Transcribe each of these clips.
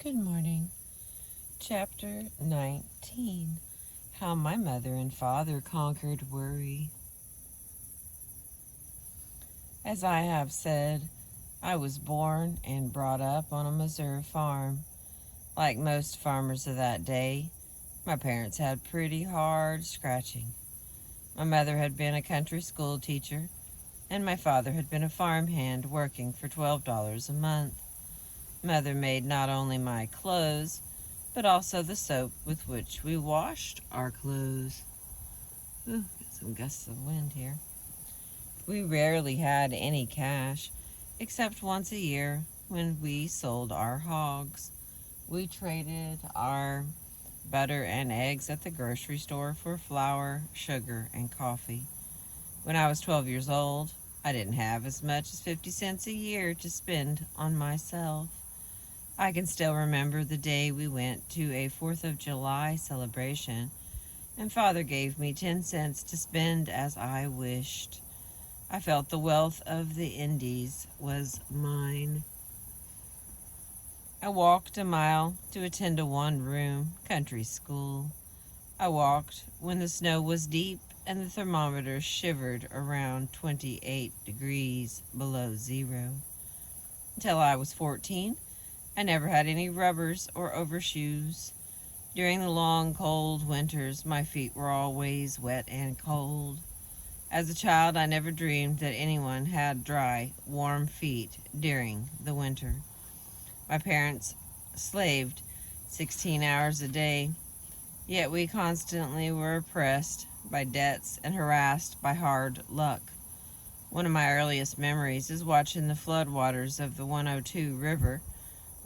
Good morning. Chapter 19. How my mother and father conquered worry. As I have said, I was born and brought up on a Missouri farm. Like most farmers of that day, my parents had pretty hard scratching. My mother had been a country school teacher, and my father had been a farmhand working for $12 a month. Mother made not only my clothes, but also the soap with which we washed our clothes. Ooh, got some gusts of wind here. We rarely had any cash, except once a year when we sold our hogs. We traded our butter and eggs at the grocery store for flour, sugar, and coffee. When I was 12 years old, I didn't have as much as 50 cents a year to spend on myself. I can still remember the day we went to a 4th of July celebration, and Father gave me 10 cents to spend as I wished. I felt the wealth of the Indies was mine. I walked a mile to attend a one-room country school. I walked when the snow was deep and the thermometer shivered around 28 degrees below zero. Until I was 14, I never had any rubbers or overshoes. During the long, cold winters, my feet were always wet and cold. As a child, I never dreamed that anyone had dry, warm feet during the winter. My parents slaved 16 hours a day, yet we constantly were oppressed by debts and harassed by hard luck. One of my earliest memories is watching the floodwaters of the 102 River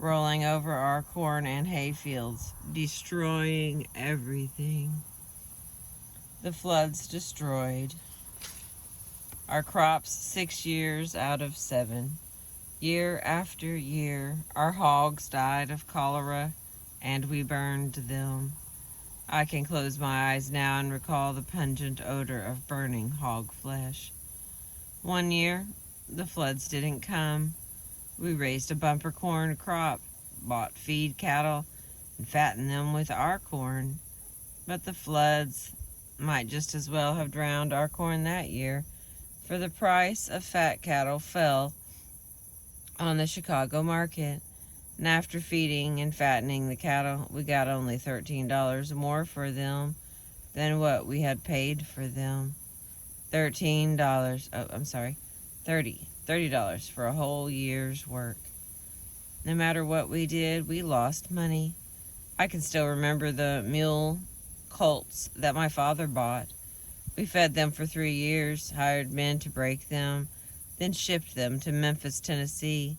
rolling over our corn and hay fields, destroying everything. The floods destroyed our crops 6 years out of 7. Year after year, our hogs died of cholera, and we burned them. I can close my eyes now and recall the pungent odor of burning hog flesh. One year, the floods didn't come. We raised a bumper corn crop, bought feed cattle, and fattened them with our corn. But the floods might just as well have drowned our corn that year, for the price of fat cattle fell on the Chicago market. And after feeding and fattening the cattle, we got only $13 more for them than what we had paid for them. $13. Oh, I'm sorry. $30 for a whole year's work. No matter what we did, we lost money. I can still remember the mule colts that my father bought. We fed them for 3 years, hired men to break them, then shipped them to Memphis, Tennessee,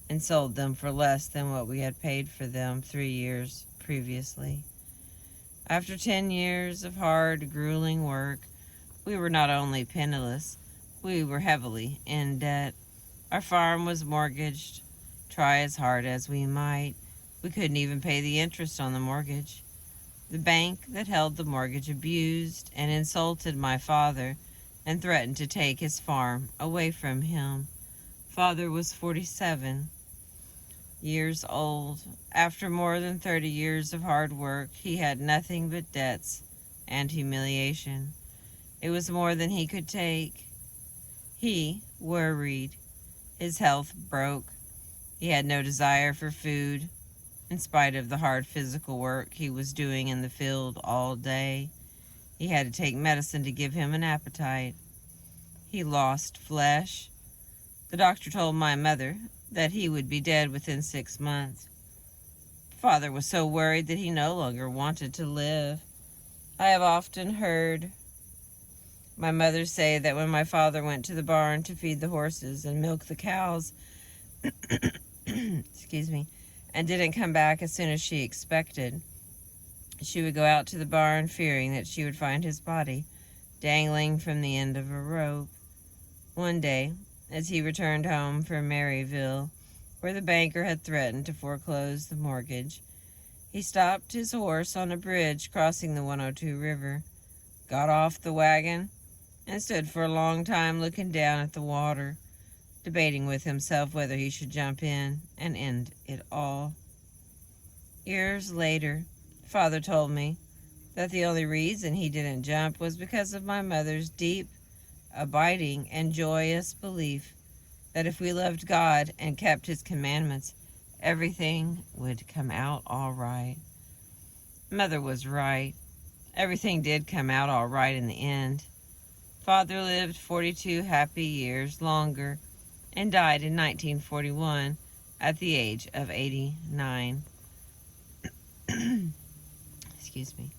and sold them for less than what we had paid for them 3 years previously. After 10 years of hard, grueling work, we were not only penniless, we were heavily in debt. Our farm was mortgaged. Try as hard as we might, we couldn't even pay the interest on the mortgage. The bank that held the mortgage abused and insulted my father and threatened to take his farm away from him. Father was 47 years old. After more than 30 years of hard work, he had nothing but debts and humiliation. It was more than he could take. He worried. His health broke. He had no desire for food, in spite of the hard physical work he was doing in the field all day. He had to take medicine to give him an appetite. He lost flesh. The doctor told my mother that he would be dead within 6 months. Father was so worried that he no longer wanted to live. I have often heard my mother say that when my father went to the barn to feed the horses and milk the cows, excuse me, and didn't come back as soon as she expected, she would go out to the barn fearing that she would find his body dangling from the end of a rope. One day, as he returned home from Maryville, where the banker had threatened to foreclose the mortgage, he stopped his horse on a bridge crossing the 102 River, got off the wagon, and stood for a long time looking down at the water, debating with himself whether he should jump in and end it all. Years later, Father told me that the only reason he didn't jump was because of my mother's deep, abiding, and joyous belief that if we loved God and kept His commandments, everything would come out all right. Mother was right. Everything did come out all right in the end. Father lived 42 happy years longer and died in 1941 at the age of 89. Excuse me.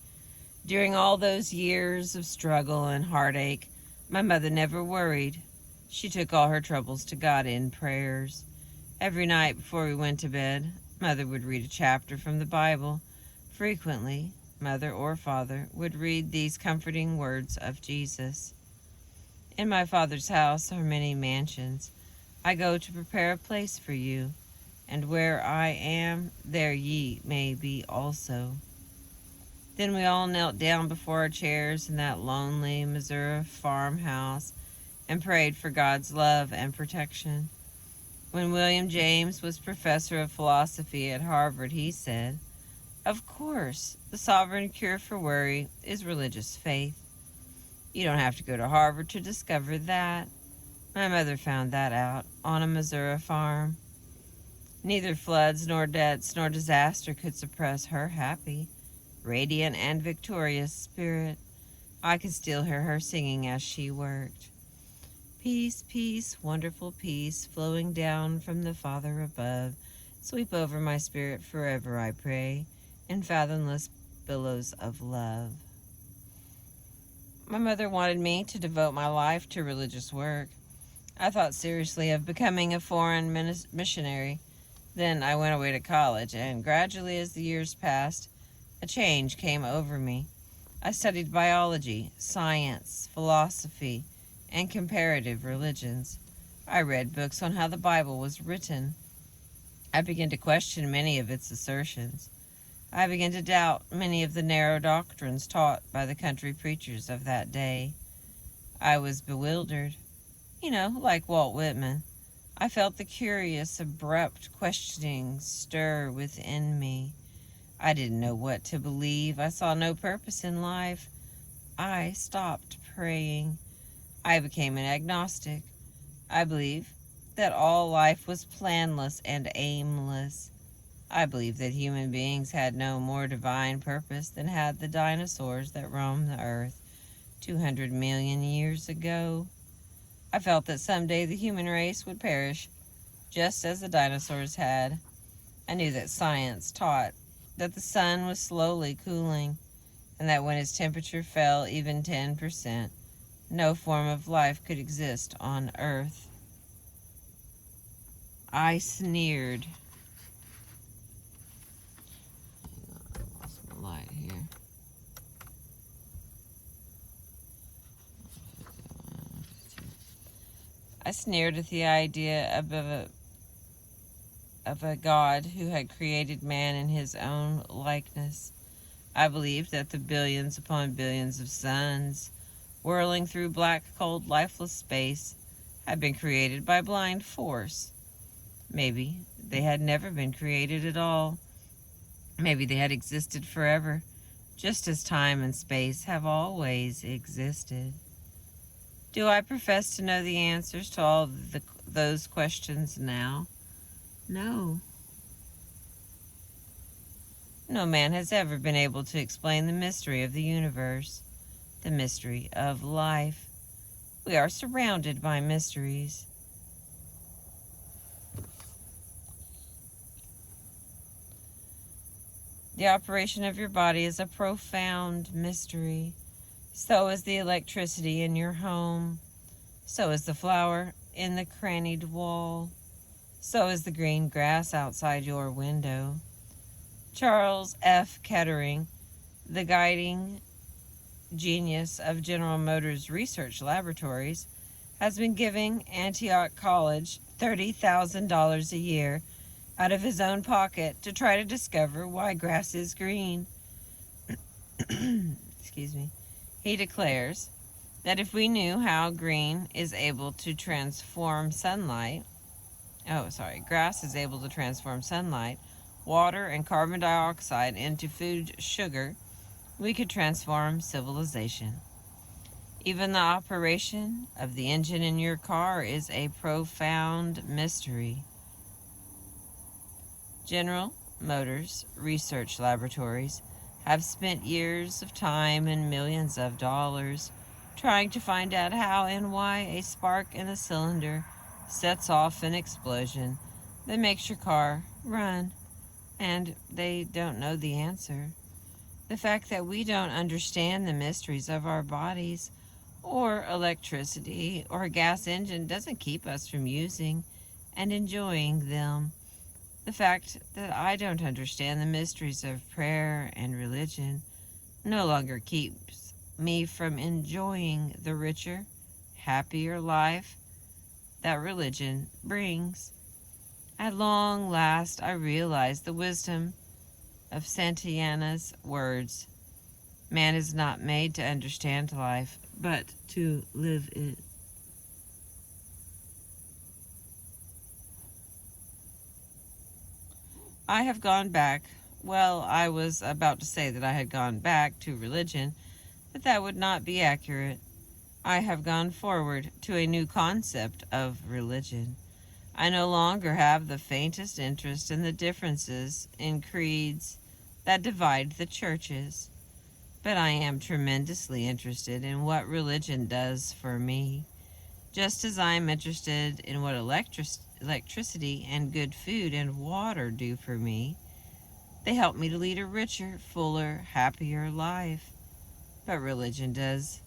During all those years of struggle and heartache, my mother never worried. She took all her troubles to God in prayers. Every night before we went to bed, Mother would read a chapter from the Bible. Frequently, Mother or Father would read these comforting words of Jesus. In my Father's house are many mansions. I go to prepare a place for you, and where I am, there ye may be also. Then we all knelt down before our chairs in that lonely Missouri farmhouse and prayed for God's love and protection. When William James was professor of philosophy at Harvard, he said, "Of course, the sovereign cure for worry is religious faith. You don't have to go to Harvard to discover that. My mother found that out on a Missouri farm. Neither floods nor debts nor disaster could suppress her happy, radiant, and victorious spirit. I could still hear her singing as she worked. Peace, peace, wonderful peace, flowing down from the Father above. Sweep over my spirit forever, I pray, in fathomless billows of love." My mother wanted me to devote my life to religious work. I thought seriously of becoming a foreign missionary. Then I went away to college, and gradually as the years passed, a change came over me. I studied biology, science, philosophy, and comparative religions. I read books on how the Bible was written. I began to question many of its assertions. I began to doubt many of the narrow doctrines taught by the country preachers of that day. I was bewildered. Like Walt Whitman. I felt the curious, abrupt questioning stir within me. I didn't know what to believe. I saw no purpose in life. I stopped praying. I became an agnostic. I believed that all life was planless and aimless. I believed that human beings had no more divine purpose than had the dinosaurs that roamed the earth 200 million years ago. I felt that someday the human race would perish, just as the dinosaurs had. I knew that science taught that the sun was slowly cooling, and that when its temperature fell even 10%, no form of life could exist on Earth. I sneered. Hang on, I lost my light here. I sneered at the idea of a God who had created man in his own likeness. I believed that the billions upon billions of suns whirling through black, cold, lifeless space had been created by blind force. Maybe they had never been created at all. Maybe they had existed forever, just as time and space have always existed. Do I profess to know the answers to all those questions now? No. No man has ever been able to explain the mystery of the universe, the mystery of life. We are surrounded by mysteries. The operation of your body is a profound mystery. So is the electricity in your home. So is the flower in the crannied wall. So is the green grass outside your window. Charles F. Kettering, the guiding genius of General Motors Research Laboratories, has been giving Antioch College $30,000 a year out of his own pocket to try to discover why grass is green. Excuse me. He declares that if we knew how green is able to transform sunlight, grass is able to transform sunlight, water, and carbon dioxide into food sugar, we could transform civilization. Even the operation of the engine in your car is a profound mystery. General Motors research laboratories have spent years of time and millions of dollars trying to find out how and why a spark in a cylinder sets off an explosion that makes your car run, and they don't know the answer. The fact that we don't understand the mysteries of our bodies or electricity or a gas engine doesn't keep us from using and enjoying them. The fact that I don't understand the mysteries of prayer and religion no longer keeps me from enjoying the richer, happier life that religion brings. At long last, I realize the wisdom of Santayana's words. Man is not made to understand life, but to live it. I have gone back. Well, I was about to say that I had gone back to religion, but that would not be accurate. I have gone forward to a new concept of religion. I no longer have the faintest interest in the differences in creeds that divide the churches, but I am tremendously interested in what religion does for me, just as I am interested in what electricity and good food and water do for me. They help me to lead a richer, fuller, happier life. But religion does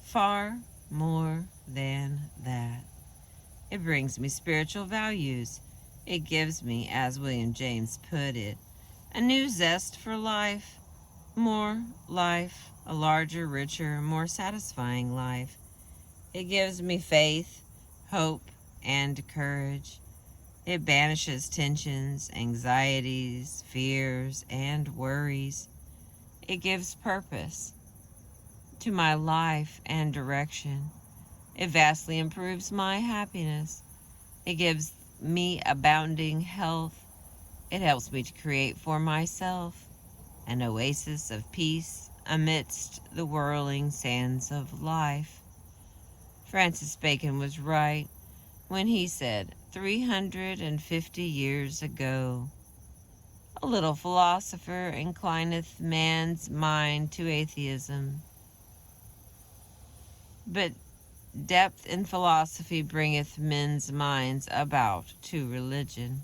far more than that. It brings me spiritual values. It gives me, as William James put it, a new zest for life. More life, a larger, richer, more satisfying life. It gives me faith, hope, and courage. It banishes tensions, anxieties, fears, and worries. It gives purpose to my life and direction. It vastly improves my happiness. It gives me abounding health. It helps me to create for myself an oasis of peace amidst the whirling sands of life. Francis Bacon was right when he said 350 years ago, "A little philosopher inclineth man's mind to atheism, but depth in philosophy bringeth men's minds about to religion."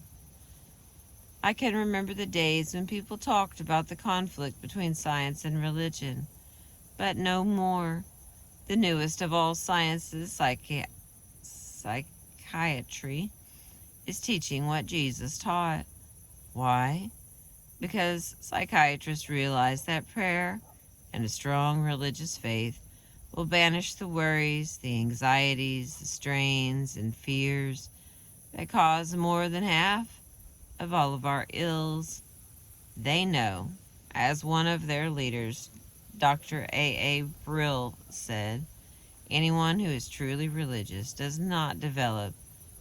I can remember the days when people talked about the conflict between science and religion, but no more. The newest of all sciences, psychiatry, is teaching what Jesus taught. Why? Because psychiatrists realize that prayer and a strong religious faith will banish the worries, the anxieties, the strains, and fears that cause more than half of all of our ills. They know, as one of their leaders, Dr. A. Brill, said, anyone who is truly religious does not develop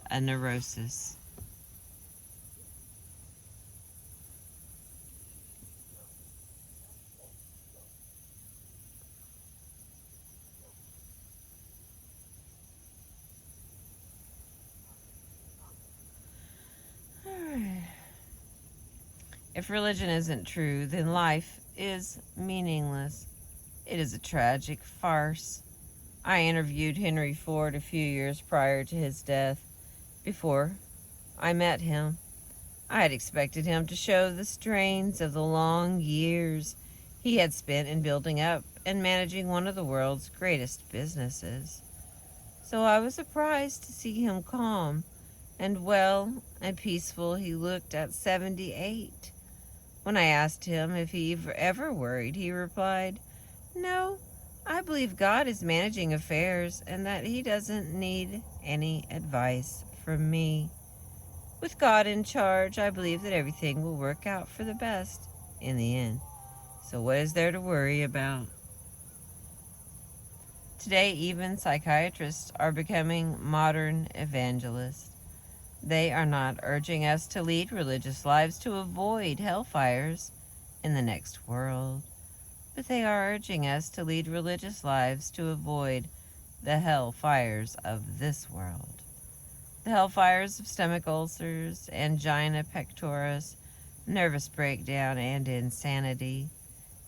a neurosis. If religion isn't true, then life is meaningless. It is a tragic farce. I interviewed Henry Ford a few years prior to his death. Before I met him, I had expected him to show the strains of the long years he had spent in building up and managing one of the world's greatest businesses. So I was surprised to see him calm and well and peaceful. He looked at 78. When I asked him if he ever worried, he replied, "No, I believe God is managing affairs and that he doesn't need any advice from me. With God in charge, I believe that everything will work out for the best in the end. So what is there to worry about?" Today, even psychiatrists are becoming modern evangelists. They are not urging us to lead religious lives to avoid hellfires in the next world, but they are urging us to lead religious lives to avoid the hellfires of this world. The hellfires of stomach ulcers, angina pectoris, nervous breakdown, and insanity.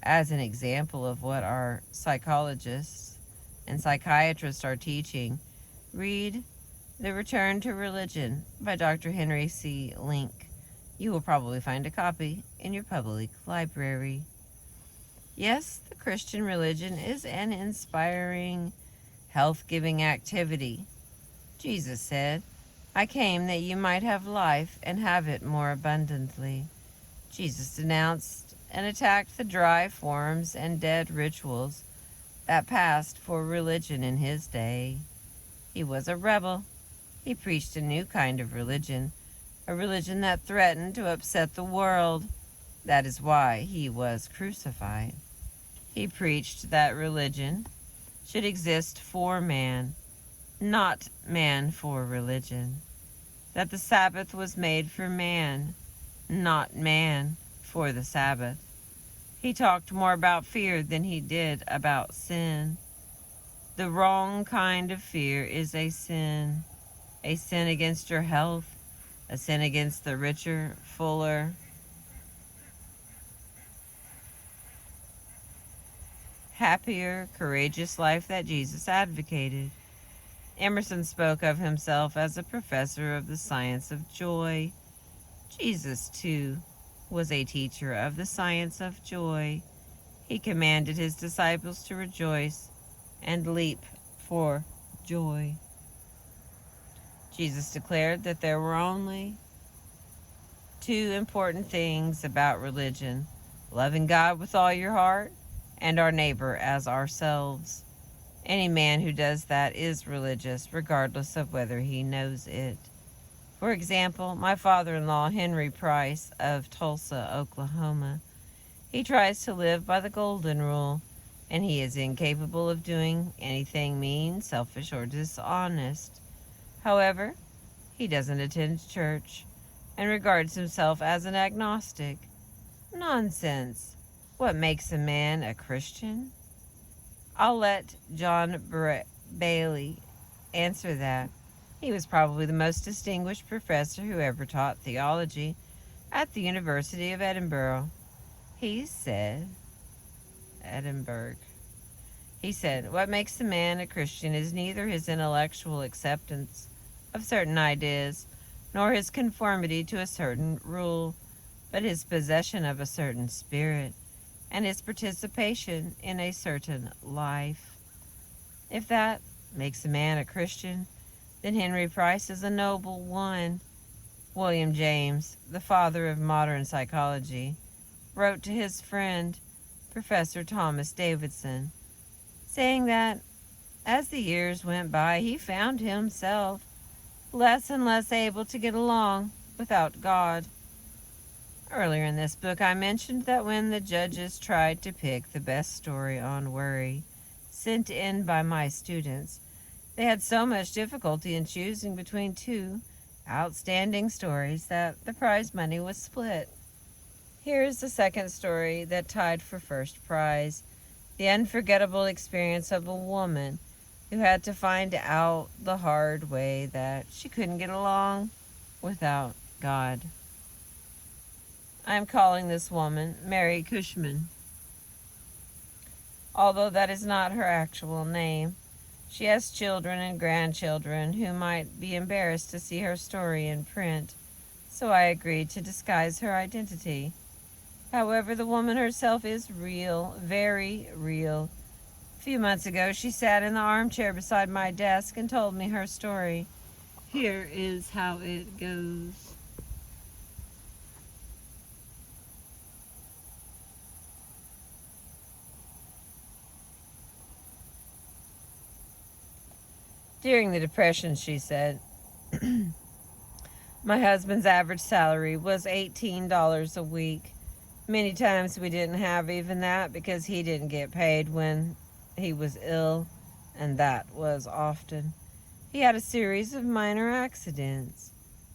As an example of what our psychologists and psychiatrists are teaching, read The Return to Religion by Dr. Henry C. Link. You will probably find a copy in your public library. Yes, the Christian religion is an inspiring, health-giving activity. Jesus said, I came that you might have life and have it more abundantly. Jesus denounced and attacked the dry forms and dead rituals that passed for religion in his day. He was a rebel. He preached a new kind of religion, a religion that threatened to upset the world. That is why he was crucified. He preached that religion should exist for man, not man for religion. That the Sabbath was made for man, not man for the Sabbath. He talked more about fear than he did about sin. The wrong kind of fear is a sin against your health, a sin against the richer, fuller, happier, courageous life that Jesus advocated. Emerson spoke of himself as a professor of the science of joy. Jesus, too, was a teacher of the science of joy. He commanded his disciples to rejoice and leap for joy. Jesus declared that there were only two important things about religion: loving God with all your heart and our neighbor as ourselves. Any man who does that is religious, regardless of whether he knows it. For example, my father-in-law, Henry Price of Tulsa, Oklahoma, he tries to live by the golden rule, and he is incapable of doing anything mean, selfish, or dishonest. However, he doesn't attend church and regards himself as an agnostic. Nonsense. What makes a man a Christian? I'll let John Bailey answer that. He was probably the most distinguished professor who ever taught theology at the University of Edinburgh. He said, what makes a man a Christian is neither his intellectual acceptance of certain ideas nor his conformity to a certain rule, but his possession of a certain spirit and his participation in a certain life. If that makes a man a Christian, then Henry Price is a noble one. William James, the father of modern psychology, wrote to his friend, Professor Thomas Davidson, saying that as the years went by, he found himself less and less able to get along without God. Earlier in this book, I mentioned that when the judges tried to pick the best story on worry sent in by my students, they had so much difficulty in choosing between two outstanding stories that the prize money was split. Here is the second story that tied for first prize: the unforgettable experience of a woman who had to find out the hard way that she couldn't get along without God. I'm calling this woman Mary Cushman. Although that is not her actual name, she has children and grandchildren who might be embarrassed to see her story in print, so I agreed to disguise her identity. However, the woman herself is real, very real. A few months ago, she sat in the armchair beside my desk and told me her story. Here is how it goes. During the Depression, she said, my husband's average salary was $18 a week. Many times we didn't have even that because he didn't get paid when he was ill, and that was often. He had a series of minor accidents.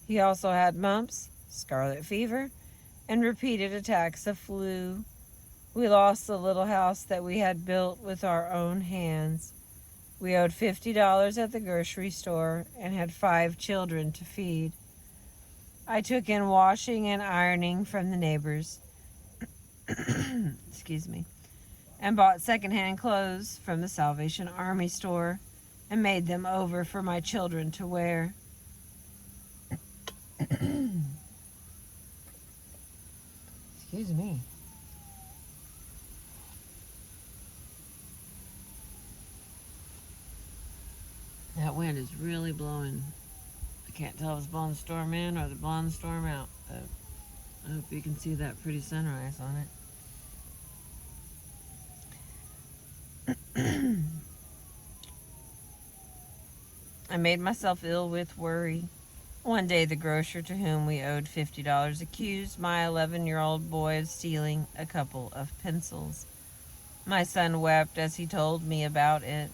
He also had mumps, scarlet fever, and repeated attacks of flu. We lost the little house that we had built with our own hands. We owed $50 at the grocery store and had 5 children to feed. I took in washing and ironing from the neighbors. Excuse me. And bought secondhand clothes from the Salvation Army store and made them over for my children to wear. Excuse me. That wind is really blowing. I can't tell if it's blowing the storm in or they're blowing the storm out, but I hope you can see that pretty sunrise on it. I made myself ill with worry. One day, the grocer to whom we owed $50 accused my 11-year-old boy of stealing a couple of pencils. My son wept as he told me about it.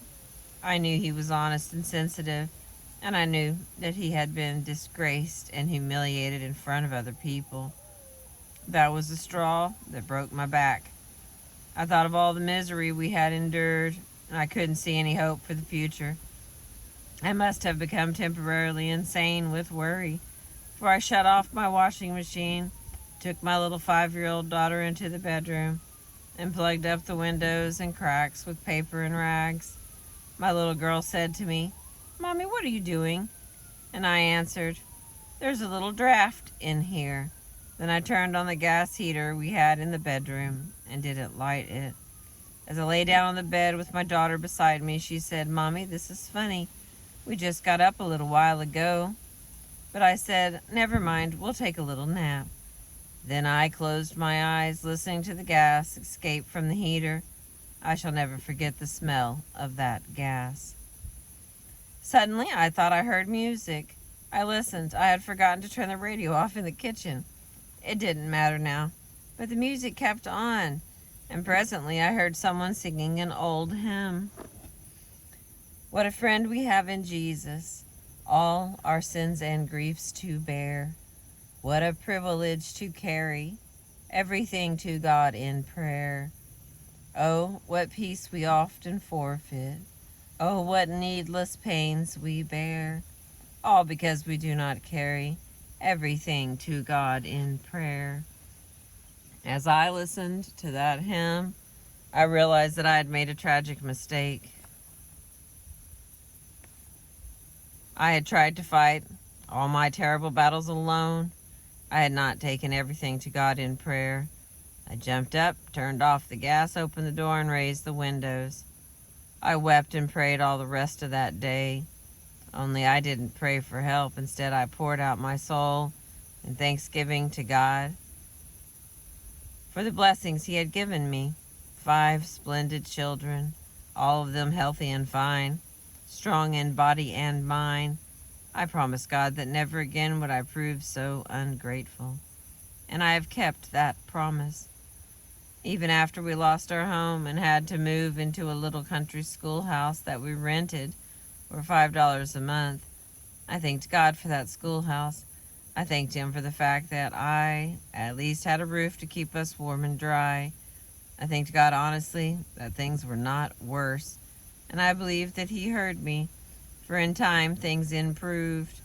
I knew he was honest and sensitive, and I knew that he had been disgraced and humiliated in front of other people. That was the straw that broke my back. I thought of all the misery we had endured, and I couldn't see any hope for the future. I must have become temporarily insane with worry, for I shut off my washing machine, took my little 5-year-old daughter into the bedroom, and plugged up the windows and cracks with paper and rags. My little girl said to me, "Mommy, what are you doing?" And I answered, "There's a little draft in here." Then I turned on the gas heater we had in the bedroom and didn't light it. As I lay down on the bed with my daughter beside me, she said, "Mommy, this is funny. We just got up a little while ago." But I said, "Never mind, we'll take a little nap." Then I closed my eyes, listening to the gas escape from the heater. I shall never forget the smell of that gas. Suddenly, I thought I heard music. I listened. I had forgotten to turn the radio off in the kitchen. It didn't matter now, but the music kept on, and presently I heard someone singing an old hymn. What a friend we have in Jesus, all our sins and griefs to bear. What a privilege to carry everything to God in prayer. Oh, what peace we often forfeit. Oh, what needless pains we bear. All because we do not carry everything to God in prayer. As I listened to that hymn, I realized that I had made a tragic mistake. I had tried to fight all my terrible battles alone. I had not taken everything to God in prayer. I jumped up, turned off the gas, opened the door, and raised the windows. I wept and prayed all the rest of that day. Only I didn't pray for help. Instead, I poured out my soul in thanksgiving to God for the blessings He had given me. 5 splendid children, all of them healthy and fine, strong in body and mind. I promised God that never again would I prove so ungrateful. And I have kept that promise. Even after we lost our home and had to move into a little country schoolhouse that we rented for $5 a month, I thanked God for that schoolhouse. I thanked Him for the fact that I at least had a roof to keep us warm and dry. I thanked God honestly that things were not worse, and I believed that He heard me, for in time things improved.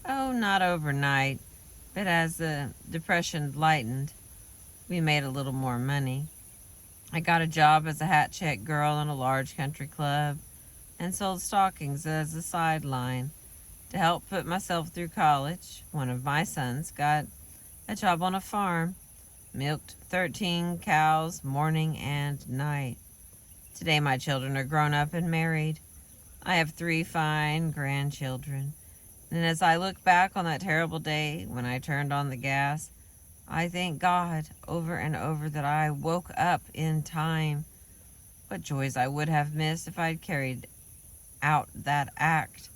Oh, not overnight, but as the depression lightened, we made a little more money. I got a job as a hat check girl in a large country club and sold stockings as a sideline. To help put myself through college, one of my sons got a job on a farm, milked 13 cows morning and night. Today my children are grown up and married. I have 3 fine grandchildren. And as I look back on that terrible day when I turned on the gas, I thank God over and over that I woke up in time. What joys I would have missed if I'd carried out that act.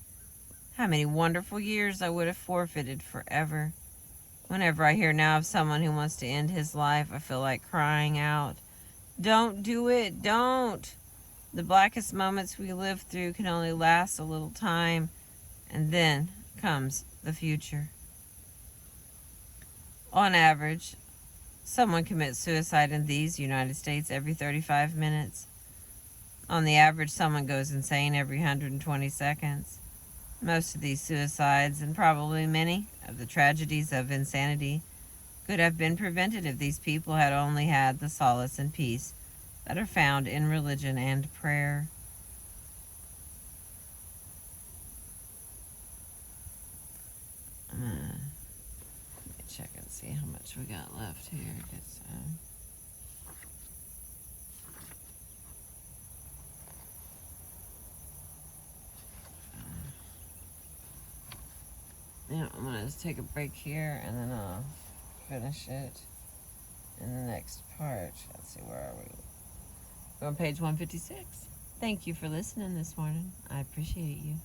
How many wonderful years I would have forfeited forever. Whenever I hear now of someone who wants to end his life, I feel like crying out, "Don't do it, don't!" The blackest moments we live through can only last a little time, and then comes the future. On average, someone commits suicide in these United States every 35 minutes. On the average, someone goes insane every 120 seconds. Most of these suicides, and probably many of the tragedies of insanity, could have been prevented if these people had only had the solace and peace that are found in religion and prayer. Let me check and see how much we got left here. Yeah, I'm going to just take a break here and then I'll finish it in the next part. Let's see, where are we? We're on page 156. Thank you for listening this morning. I appreciate you.